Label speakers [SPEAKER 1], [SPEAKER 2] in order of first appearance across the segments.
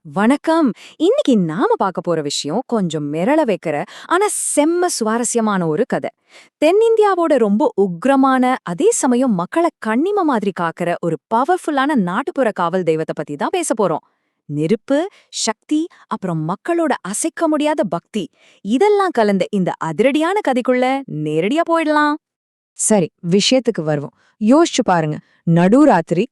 [SPEAKER 1] வணக்கம். இன்னைக்கு நாம பார்க்க போற விஷயம் கொஞ்சம் மிரள வைக்கிற, ஆனா செம்ம சுவாரஸ்யமான ஒரு கதை. தென்னிந்தியாவோட ரொம்ப உக்கிரமான, அதே சமயம் மக்களை கண்ணிம மாதிரி காக்கிற ஒரு பவர்ஃபுல்லான நாட்டுப்புற காவல் தெய்வத்தை பத்தி தான் பேச போறோம். நெருப்பு, சக்தி, அப்புறம் மக்களோட அசைக்க முடியாத பக்தி, இதெல்லாம் கலந்த இந்த அதிரடியான கதைக்குள்ள நேரடியா போயிடலாம். சரி, விஷயத்துக்கு வருவோம். யோசிச்சு பாருங்க. நடுராத்திரி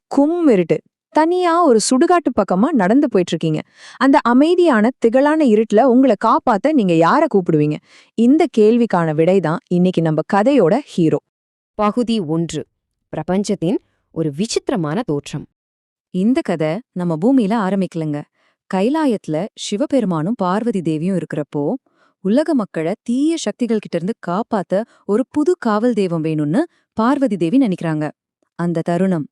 [SPEAKER 1] இருட்டு, தனியா ஒரு சுடுகாட்டு பக்கமா நடந்து போயிட்டு இருக்கீங்க. அந்த அமைதியான திகழான இருட்டுல உங்களை காப்பாத்த நீங்க யார கூப்பிடுவீங்க? இந்த கேள்விக்கான விடைதான் இன்னைக்கு நம்ம கதையோட ஹீரோ.
[SPEAKER 2] பகுதி 1. பிரபஞ்சத்தின் ஒரு விசித்திரமான தோற்றம்.
[SPEAKER 1] இந்த கதை நம்ம பூமியில ஆரம்பிக்கலங்க. கைலாயத்துல சிவபெருமானும் பார்வதி தேவியும் இருக்கிறப்போ, உலக மக்களை தீய சக்திகள் கிட்ட இருந்து காப்பாத்த ஒரு புது காவல் தெய்வம் வேணும்னு பார்வதி தேவி நினைக்கிறாங்க. அந்த தருணம்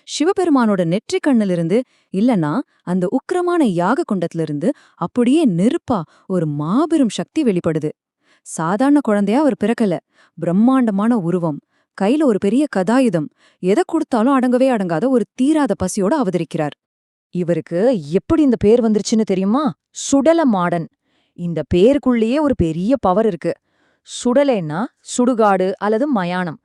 [SPEAKER 1] சிவபெருமானோட நெற்றிக் கண்ணிலிருந்து, இல்லனா அந்த உக்கிரமான யாக குண்டத்திலிருந்து அப்படியே நெருப்பா ஒரு மாபெரும் சக்தி வெளிப்படுது. சாதாரண குழந்தையா அவர் பிறக்கல. பிரம்மாண்டமான உருவம், கையில ஒரு பெரிய கதாயுதம், எதை கொடுத்தாலும் அடங்கவே அடங்காத ஒரு தீராத பசியோட அவதரிக்கிறார். இவருக்கு எப்படி இந்த பேர் வந்துருச்சுன்னு தெரியுமா? சுடல மாடன். இந்த பேருக்குள்ளேயே ஒரு பெரிய பவர் இருக்கு. சுடலேன்னா சுடுகாடு அல்லது மயானம்,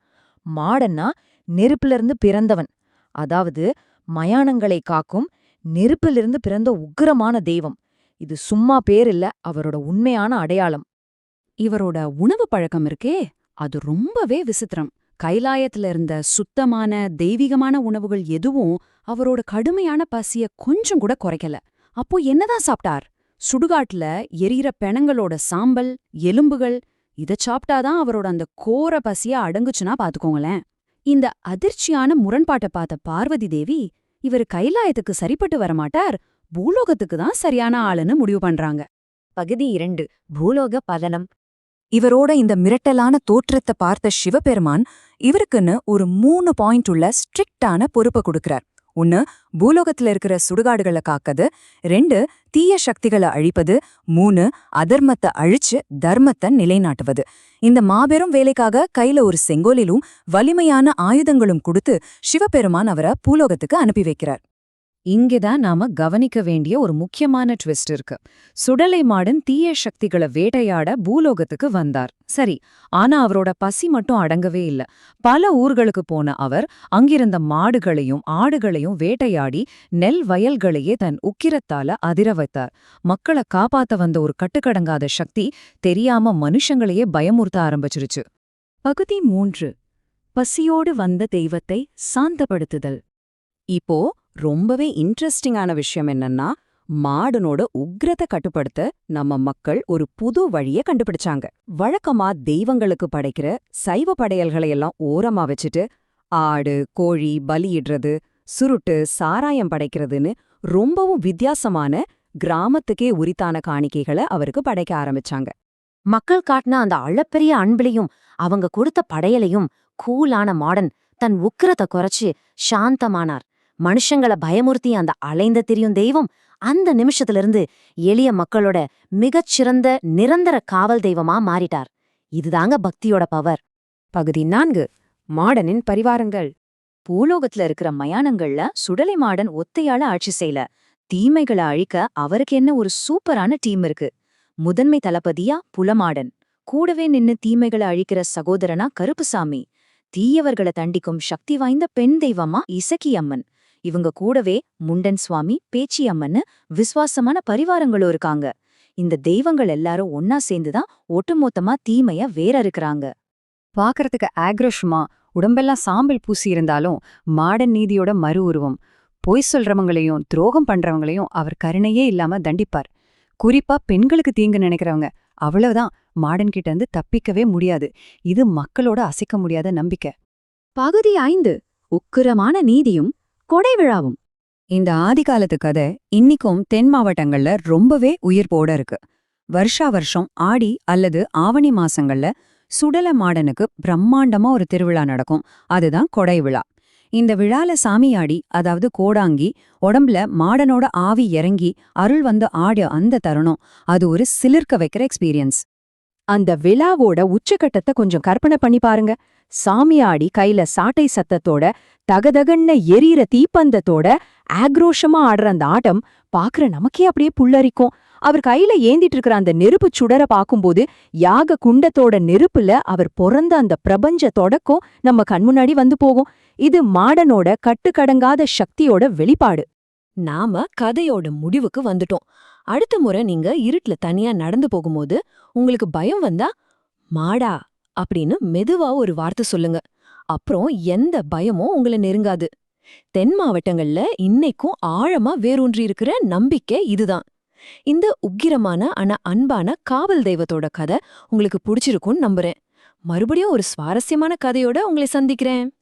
[SPEAKER 1] மாடன்னா நெருப்பிலிருந்து பிறந்தவன். அதாவது மயானங்களை காக்கும் நெருப்பிலிருந்து பிறந்த உக்கிரமான தெய்வம். இது சும்மா பேர் இல்ல, அவரோட உண்மையான அடையாளம். இவரோட உணவு பழக்கம் இருக்கே, அது ரொம்பவே விசித்திரம். கைலாயத்துல இருந்த சுத்தமான தெய்வீகமான உணவுகள் எதுவும் அவரோட கடுமையான பசிய கொஞ்சம் கூட குறைக்கல. அப்போ என்னதான் சாப்பிட்டார்? சுடுகாட்டுல எரியிற பெணங்களோட சாம்பல், எலும்புகள், இத சாப்பிட்டாதான் அவரோட அந்த கோர பசிய அடங்குச்சுன்னா பாத்துக்கோங்களேன். இந்த அதிர்ச்சியான முரண்பாட்டை பார்த்த பார்வதி தேவி, இவர் கைலாயத்துக்கு சரிப்பட்டு வரமாட்டார், பூலோகத்துக்கு தான் சரியான ஆளுன்னு முடிவு பண்றாங்க.
[SPEAKER 2] பகுதி 2. பூலோக பதனம்.
[SPEAKER 1] இவரோட இந்த மிரட்டலான தோற்றத்தை பார்த்த சிவபெருமான் இவருக்குன்னு ஒரு 3 பாயிண்ட் உள்ள ஸ்ட்ரிக்டான பொறுப்பை கொடுக்கிறார். 1, பூலோகத்துல இருக்கிற சுடுகாடுகளை காக்கது. 2, தீய சக்திகளை அழிப்பது. 3, அதர்மத்தை அழிச்சு தர்மத்தை நிலைநாட்டுவது. இந்த மாபெரும் வேலைக்காக கையில ஒரு செங்கோலிலும் வலிமையான ஆயுதங்களும் கொடுத்து சிவபெருமான் அவரை பூலோகத்துக்கு அனுப்பி வைக்கிறார். இங்கேதான் நாம கவனிக்க வேண்டிய ஒரு முக்கியமான ட்விஸ்ட் இருக்கு. சுடலை மாடன் தீய சக்திகளை வேட்டையாட பூலோகத்துக்கு வந்தார், சரி. ஆனா அவரோட பசி மட்டும் அடங்கவே இல்ல. பல ஊர்களுக்கு போன அவர் அங்கிருந்த மாடுகளையும் ஆடுகளையும் வேட்டையாடி நெல் வயல்களையே தன் உக்கிரத்தால அதிர வைத்தார். மக்களை காப்பாத்த வந்த ஒரு கட்டுக்கடங்காத சக்தி தெரியாம மனுஷங்களையே பயமுறுத்த ஆரம்பிச்சிருச்சு. பகுதி 3. பசியோடு வந்த தெய்வத்தை சாந்தப்படுத்துதல். இப்போ ரொம்பவே இன்ட்ரெஸ்டிங்கான விஷயம் என்னன்னா, மாடனோட உக்ரத்தை கட்டுப்படுத்த நம்ம மக்கள் ஒரு புது வழிய கண்டுபிடிச்சாங்க. வழக்கமா தெய்வங்களுக்கு படைக்கிற சைவ படையல்களையெல்லாம் ஓரமா வச்சுட்டு ஆடு கோழி பலியிடுறது, சுருட்டு சாராயம் படைக்கிறதுன்னு ரொம்பவும் வித்தியாசமான கிராமத்துக்கே உரித்தான காணிக்கைகளை அவருக்கு படைக்க ஆரம்பிச்சாங்க.
[SPEAKER 2] மக்கள் காட்டின அந்த அளப்பெரிய அன்பிலையும் அவங்க கொடுத்த படையலையும் கூலான மாடன் தன் உக்கிரத்தை குறைச்சு சாந்தமானார். மனுஷங்களை பயமுறுத்தி அந்த அலைந்த திரியும் தெய்வம் அந்த நிமிஷத்திலிருந்து எளிய மக்களோட மிகச்சிறந்த நிரந்தர காவல் தெய்வமா மாறிட்டார். இதுதாங்க பக்தியோட பவர்.
[SPEAKER 1] பகுதி 4. மாடனின் பரிவாரங்கள். பூலோகத்துல இருக்கிற மயானங்கள்ல சுடலை மாடன் ஒத்தையால ஆட்சி செய்யல. தீமைகளை அழிக்க அவருக்கு என்ன ஒரு சூப்பரான டீம் இருக்கு. முதன்மை தளபதியா புலமாடன், கூடவே நின்னு தீமைகளை அழிக்கிற சகோதரனா கருப்புசாமி, தீயவர்களை தண்டிக்கும் சக்தி வாய்ந்த பெண் தெய்வமா இசக்கி அம்மன், இவங்க கூடவே முண்டன் சுவாமி பேச்சி அம்மன்னு விசுவாசமான பரிவாரங்களும் இருக்காங்க. இந்த தெய்வங்கள் எல்லாரும் ஒன்னா சேர்ந்துதான் ஒட்டுமொத்தமா தீமைய வேற இருக்கிறாங்க. பாக்குறதுக்கு ஆக்ரோஷமா உடம்பெல்லாம் சாம்பல் பூசி இருந்தாலும் மாடன் நீதியோட மறு உருவம். பொய் சொல்றவங்களையும் துரோகம் பண்றவங்களையும் அவர் கருணையே இல்லாம தண்டிப்பார். குறிப்பா பெண்களுக்கு தீங்கு நினைக்கிறவங்க அவ்வளவுதான், மாடன் கிட்ட இருந்து தப்பிக்கவே முடியாது. இது மக்களோட அசைக்க முடியாத நம்பிக்கை. பகுதி 5. உக்கிரமான நீதியும் கொடை விழாவும். இந்த ஆதிகாலத்து கதை இன்னிக்கும் தென் மாவட்டங்கள்ல ரொம்பவே உயிர்ப்போட இருக்கு. வருஷா வருஷம் ஆடி அல்லது ஆவணி மாசங்கள்ல சுடல மாடனுக்கு பிரம்மாண்டமா ஒரு திருவிழா நடக்கும். அதுதான் கொடை விழா. இந்த விழால சாமியாடி, அதாவது கோடாங்கி, உடம்புல மாடனோட ஆவி இறங்கி அருள் வந்து ஆடிய அந்த தருணம், அது ஒரு சிலிர்க்க வைக்கிற எக்ஸ்பீரியன்ஸ். அந்த விழாவோட உச்சகட்டத்தை கொஞ்சம் கற்பனை பண்ணி பாருங்க. சாமியாடி கையில சாட்டை சத்தத்தோட தகதகன்ன எரியிற தீப்பந்தத்தோட ஆக்ரோஷமா ஆடுற அந்த ஆட்டம் பாக்குற நமக்கே அப்படியே புல்லரிக்கும். அவர் கையில ஏந்திட்டு இருக்கிற அந்த நெருப்பு சுடர பாக்கும்போது யாக குண்டத்தோட நெருப்புல அவர் பிறந்த அந்த பிரபஞ்ச தொடக்கம் நம்ம கண்முன்னாடி வந்து போகும். இது மாடனோட கட்டுக்கடங்காத சக்தியோட வெளிப்பாடு.
[SPEAKER 3] நாம கதையோட முடிவுக்கு வந்துட்டோம். அடுத்த முறை நீங்க இருட்டுல தனியா நடந்து போகும்போது உங்களுக்கு பயம் வந்தா மாடா அப்படின்னு மெதுவா ஒரு வார்த்தை சொல்லுங்க. அப்புறம் எந்த பயமும் உங்களை நெருங்காது. தென் மாவட்டங்கள்ல இன்னைக்கும் ஆழமா வேரூன்றி இருக்கிற நம்பிக்கை இதுதான். இந்த உக்கிரமான ஆனா அன்பான காவல் தெய்வத்தோட கதை உங்களுக்கு பிடிச்சிருக்கும்னு நம்புறேன். மறுபடியும் ஒரு சுவாரஸ்யமான கதையோட உங்களை சந்திக்கிறேன்.